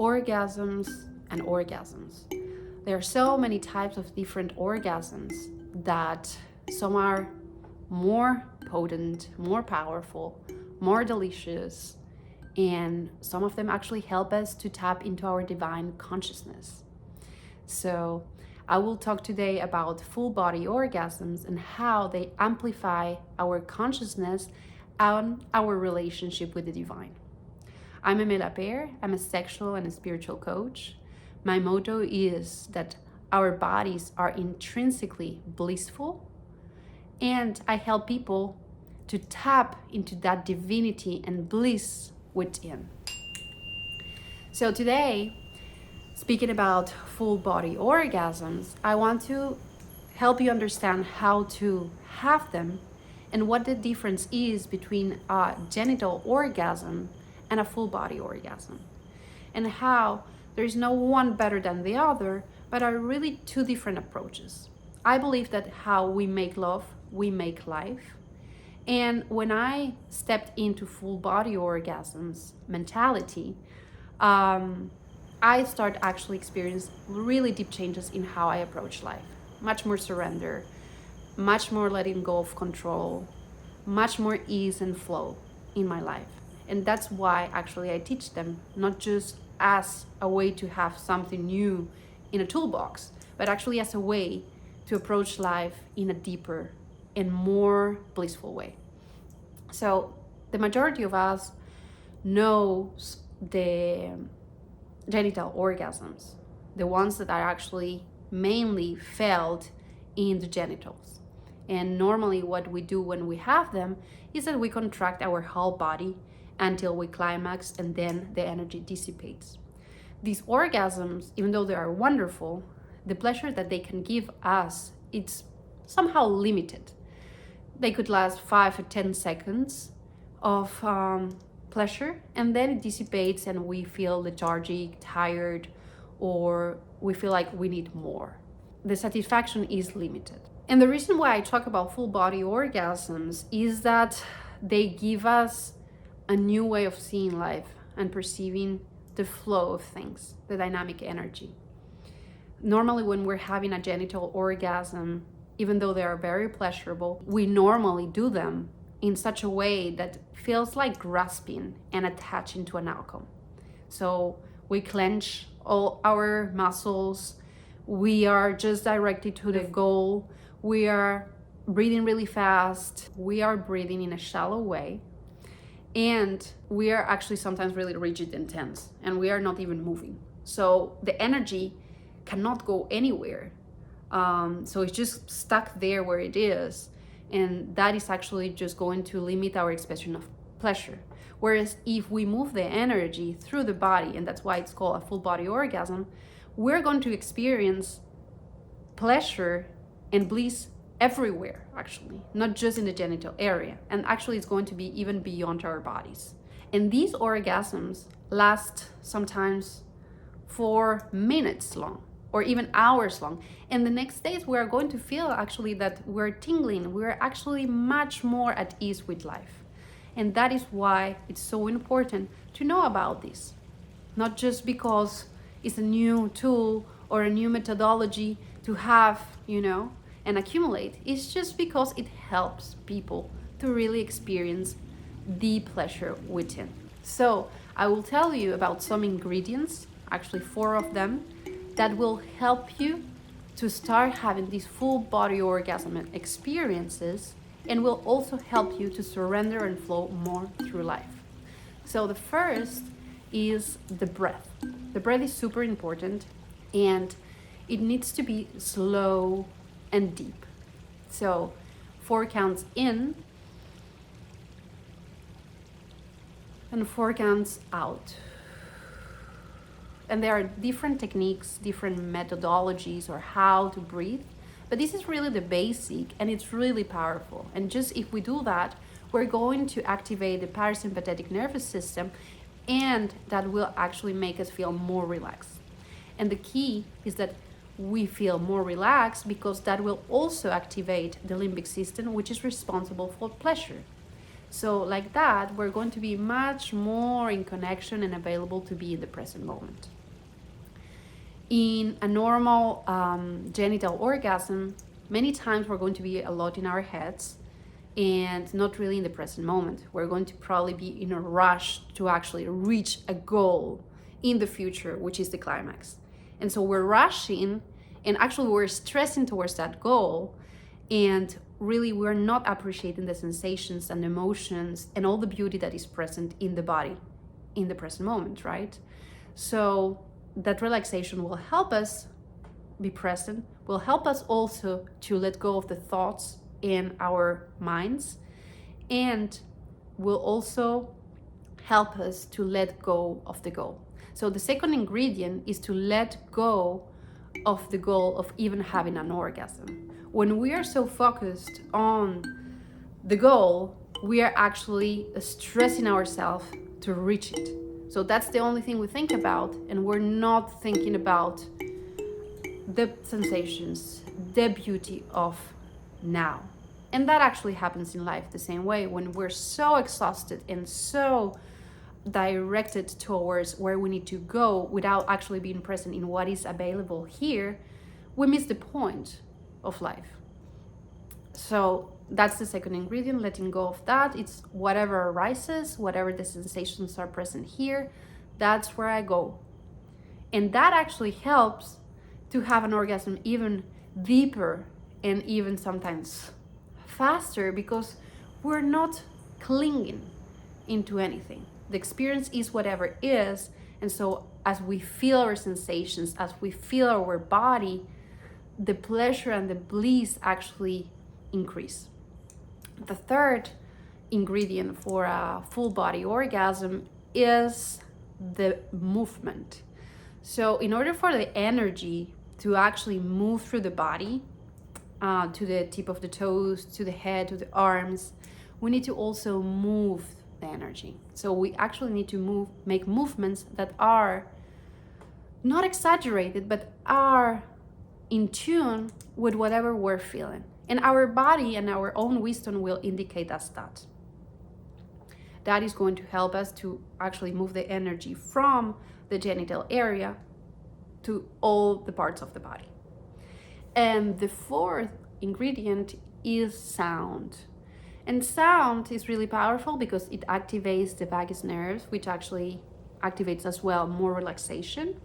orgasms and orgasms. There are so many types of different orgasms that some are more potent, more powerful, more delicious, and some of them actually help us to tap into our divine consciousness. So I will talk today about full body orgasms and how they amplify our consciousness and our relationship with the divine. I'm Emilia Pear. I'm a sexual and a spiritual coach. My motto is that our bodies are intrinsically blissful, and I help people to tap into that divinity and bliss within. So today, speaking about full body orgasms, I want to help you understand how to have them and what the difference is between a genital orgasm and a full body orgasm, and how there's no one better than the other, but are really two different approaches. I believe that how we make love, we make life. And when I stepped into full body orgasms mentality, I start actually experience really deep changes in how I approach life. Much more surrender, much more letting go of control, much more ease and flow in my life. And that's why actually I teach them, not just as a way to have something new in a toolbox, but actually as a way to approach life in a deeper and more blissful way. So the majority of us knows the genital orgasms, the ones that are actually mainly felt in the genitals. And normally what we do when we have them is that we contract our whole body until we climax, and then the energy dissipates. These orgasms, even though they are wonderful, the pleasure that they can give us, it's somehow limited. They could last 5 or 10 seconds of pleasure, and then it dissipates and we feel lethargic, tired, or we feel like we need more. The satisfaction is limited. And the reason why I talk about full body orgasms is that they give us a new way of seeing life and perceiving the flow of things, the dynamic energy. Normally when we're having a genital orgasm, even though they are very pleasurable, we normally do them in such a way that feels like grasping and attaching to an outcome. So we clench all our muscles, we are just directed to the goal, we are breathing really fast, we are breathing in a shallow way, and we are actually sometimes really rigid and tense, and we are not even moving. So the energy cannot go anywhere. So it's just stuck there where it is, and that is actually just going to limit our expression of pleasure. Whereas if we move the energy through the body, and that's why it's called a full body orgasm, we're going to experience pleasure and bliss everywhere, actually, not just in the genital area. And actually it's going to be even beyond our bodies. And these orgasms last sometimes for minutes long, or even hours long. And the next days we are going to feel actually that we're tingling, we're actually much more at ease with life. And that is why it's so important to know about this. Not just because it's a new tool or a new methodology to have, and accumulate. It's just because it helps people to really experience the pleasure within. So I will tell you about some ingredients, actually 4 of them, that will help you to start having these full body orgasm experiences, and will also help you to surrender and flow more through life. So the first is the breath. The breath is super important, and it needs to be slow and deep. So 4 counts in and 4 counts out. And there are different techniques, different methodologies or how to breathe, but this is really the basic, and it's really powerful. And just if we do that, we're going to activate the parasympathetic nervous system, and that will actually make us feel more relaxed. And the key is that we feel more relaxed because that will also activate the limbic system, which is responsible for pleasure. So like that, we're going to be much more in connection and available to be in the present moment. In a normal genital orgasm, many times we're going to be a lot in our heads and not really in the present moment. We're going to probably be in a rush to actually reach a goal in the future, which is the climax. And so we're rushing, and actually we're stressing towards that goal, and really we're not appreciating the sensations and emotions and all the beauty that is present in the body in the present moment, right? So that relaxation will help us be present, will help us also to let go of the thoughts in our minds, and will also help us to let go of the goal. So the second ingredient is to let go of the goal of even having an orgasm. When we are so focused on the goal, we are actually stressing ourselves to reach it. So that's the only thing we think about, and we're not thinking about the sensations, the beauty of now. And that actually happens in life the same way. When we're so exhausted and so directed towards where we need to go without actually being present in what is available here, we miss the point of life. So that's the second ingredient, letting go of that. It's whatever arises, whatever the sensations are present here, that's where I go. And that actually helps to have an orgasm even deeper and even sometimes faster, because we're not clinging into anything. The experience is whatever is. And so as we feel our sensations, as we feel our body, the pleasure and the bliss actually increase. The third ingredient for a full body orgasm is the movement. So in order for the energy to actually move through the body, to the tip of the toes, to the head, to the arms, we need to also move the energy. So we actually need to make movements that are not exaggerated, but are in tune with whatever we're feeling. And our body and our own wisdom will indicate us that. That is going to help us to actually move the energy from the genital area to all the parts of the body. And the fourth ingredient is sound. And sound is really powerful because it activates the vagus nerves, which actually activates as well more relaxation.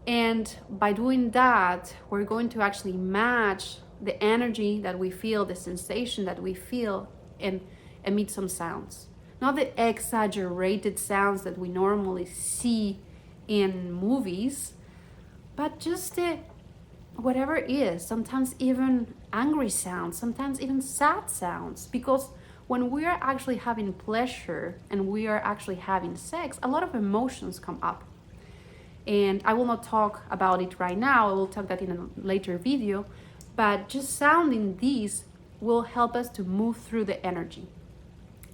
And by doing that, we're going to actually match the energy that we feel, the sensation that we feel, and emit some sounds. Not the exaggerated sounds that we normally see in movies, but just the whatever it is, sometimes even angry sounds, sometimes even sad sounds, because when we are actually having pleasure and we are actually having sex, a lot of emotions come up. And I will not talk about it right now, I will talk that in a later video, but just sounding these will help us to move through the energy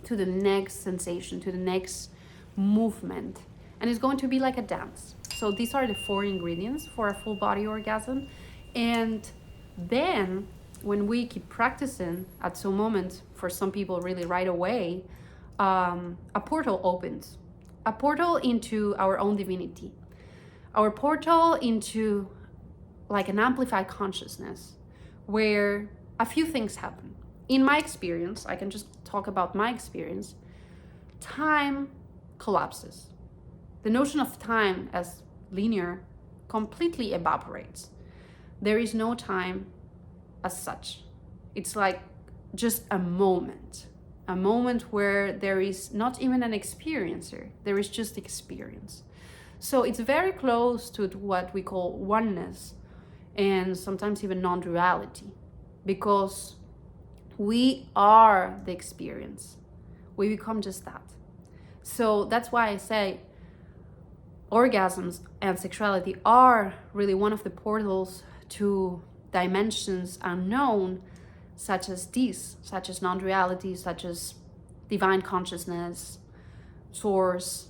to the next sensation, to the next movement. And it's going to be like a dance. So these are the four ingredients for a full body orgasm. And then when we keep practicing, at some moment, for some people really right away, a portal opens. A portal into our own divinity. Our portal into like an amplified consciousness where a few things happen. In my experience, I can just talk about my experience, time collapses. The notion of time as linear completely evaporates. There is no time as such. It's like just a moment where there is not even an experiencer, there is just experience. So it's very close to what we call oneness and sometimes even non-duality, because we are the experience. We become just that. So that's why I say orgasms and sexuality are really one of the portals to dimensions unknown, such as these, such as non-duality, such as divine consciousness, source,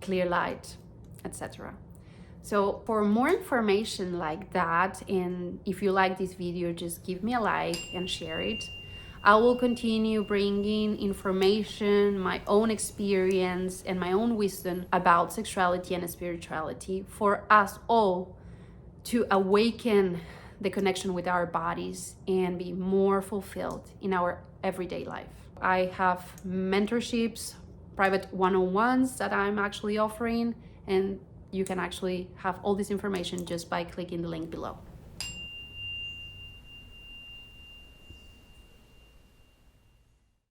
clear light, etc. So for more information like that, and if you like this video, just give me a like and share it. I will continue bringing information, my own experience, and my own wisdom about sexuality and spirituality for us all to awaken the connection with our bodies and be more fulfilled in our everyday life. I have mentorships, private one-on-ones that I'm actually offering, and you can actually have all this information just by clicking the link below.